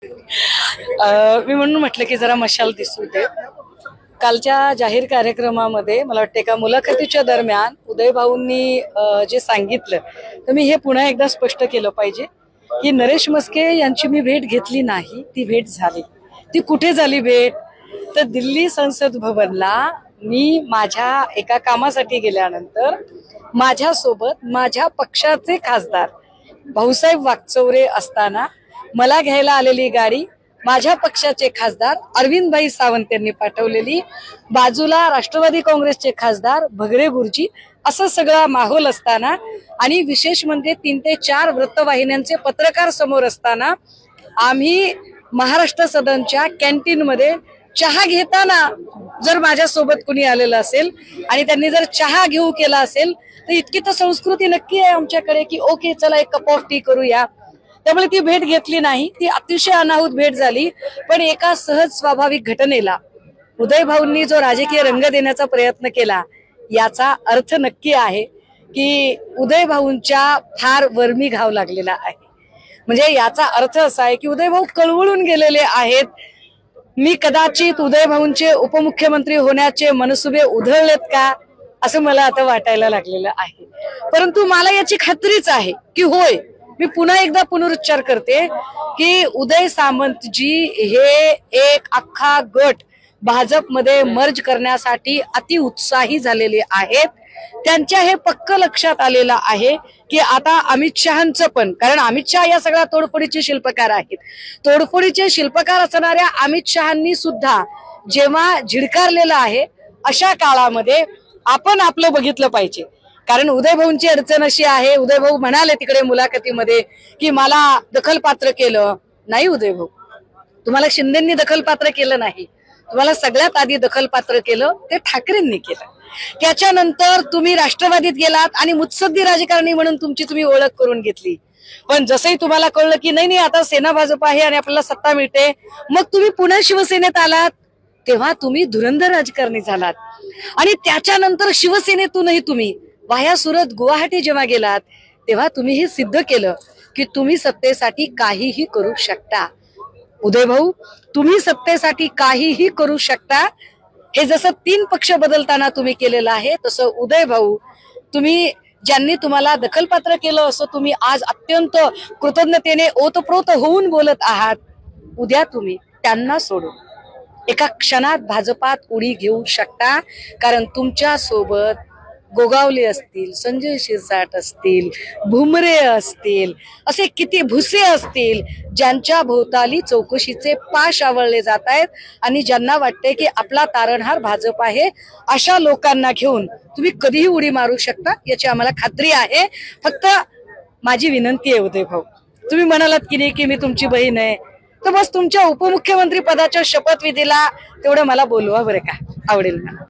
मी म्हणून म्हटलं की जरा मशाल दिसू दे। कालच्या जाहीर कार्यक्रमामध्ये मला वाटते का मुलाखतीच्या दरम्यान उदय भाऊंनी जे सांगितलं तर मी हे पुन्हा एकदा स्पष्ट केलं पाहिजे की नरेश म्हस्के यांची मी भेट घेतली नाही, ती भेट झाली। ती कुठे झाली भेट? तर दिल्ली संसद भवनला मी माझ्या एका कामासाठी गेल्यानंतर माझ्यासोबत माझ्या पक्षाचे खासदार भाऊसाहेब वाकचौरे असताना मला घ्यायला आलेली गाडी माझ्या पक्षाचे खासदार अरविंदभाई सावंत यांनी पाठवलेली, बाजूला राष्ट्रवादी काँग्रेसचे खासदार भगरे गुरुजी, असं सगळा माहोल असताना आणि विशेष म्हणजे 3 ते 4 वृत्तवाहिन्यांचे पत्रकार समोर असताना आम्ही महाराष्ट्र सदनच्या कॅन्टीन मध्ये चहा घेताना जर माझ्यासोबत कुणी आलेलं असेल आणि त्यांनी जर चहा घेऊ केला असेल तर इतकी तर संस्कृती नक्की आहे आमच्याकडे की ओके चला एक कप ऑफ टी करूया। त्यामुळे ती भेट घेतली नाही, ती अतिशय अनाहूत भेट झाली। पण एका सहज स्वाभाविक घटनेला उदय भाऊंनी जो राजकीय रंग देण्याचा प्रयत्न केला याचा अर्थ नक्की आहे की उदय भाऊंच्या फार वर्मी घाव लागलेला आहे। म्हणजे याचा अर्थ असा आहे की उदय भाऊ कळवळून गेलेले आहेत। मी कदाचित उदय भाऊंचे उपमुख्यमंत्री होण्याचे मनसुबे उधळलेत का असं मला आता वाटायला लागलेलं आहे। परंतु मला याची खात्रीच आहे की होय, मी पुन्हा एकदा पुनरुच्चार करते की उदय सामंत जी हे एक अख्खा गट भाजपमध्ये मर्ज करण्यासाठी अति उत्साही झालेले आहेत। त्यांच्या हे पक्क लक्षात आलेलं आहे की आता अमित शहांचं पण, कारण अमित शहा या सगळ्या तोडफोडीचे शिल्पकार आहेत, तोडफोडीचे शिल्पकार असणाऱ्या अमित शहांनी सुद्धा जेव्हा झिडकारलेलं आहे अशा काळामध्ये आपण आपलं बघितलं पाहिजे। कारण उदय भाऊंची अडचण अशी आहे, उदय भाऊ म्हणाले तिकडे मुलाखतीमध्ये की मला दखलपात्र केलं नाही। उदय भाऊ, तुम्हाला शिंदेंनी दखलपात्र केलं नाही, तुम्हाला सगळ्यात आधी दखलपात्र केलं ते ठाकरेंनी केलं। त्याच्यानंतर तुम्ही राष्ट्रवादीत गेलात आणि मुत्सद्दी राजकारणी म्हणून तुम्ही ओळख करून घेतली। पण जसंही तुम्हाला कळलं की नाही आता सेना भाजप आहे आणि आपल्याला सत्ता मिळते, मग तुम्ही पुन्हा शिवसेनेत आलात, तेव्हा तुम्ही धुरंधर राजकारणी झालात। आणि त्याच्यानंतर शिवसेनेतूनही तुम्ही वाया सुरत गुवाहाटी जेव्हा गेलात तेव्हा तुम्ही हे सिद्ध केलं की तुम्ही सत्तेसाठी काहीही करू शकता। उदय भाऊ, तुम्ही सत्तेसाठी काहीही करू शकता। हे जसं 3 पक्ष बदलताना तुम्ही केलेलं आहे तसं उदय भाऊ, तुम्ही ज्यांनी तुम्हाला दखलपात्र केलं असं तुम्ही आज अत्यंत कृतज्ञतेने ओतप्रोत होऊन बोलत आहात, उद्या तुम्ही त्यांना सोडून एका क्षणात भाजपात उडी घेऊ शकता। कारण तुमच्या सोबत गोगावले असतील, संजय शिरसाट असतील, भुमरे असतील, असे किती भुसे असतील ज्यांच्या भोवताली चौकशीचे पाश आवळले जात आहेत आणि ज्यांना वाटते की आपला तारणहार भाजप आहे, अशा लोकांना घेऊन तुम्ही कधीही उडी मारू शकता याची आम्हाला खात्री आहे। फक्त माझी विनंती आहे उदय भाऊ, तुम्ही म्हणालात की नाही की मी तुमची बहीण आहे, तर बस तुमच्या उपमुख्यमंत्री पदाच्या शपथविधीला तेवढं मला बोलवा बरं का, आवडेल मला।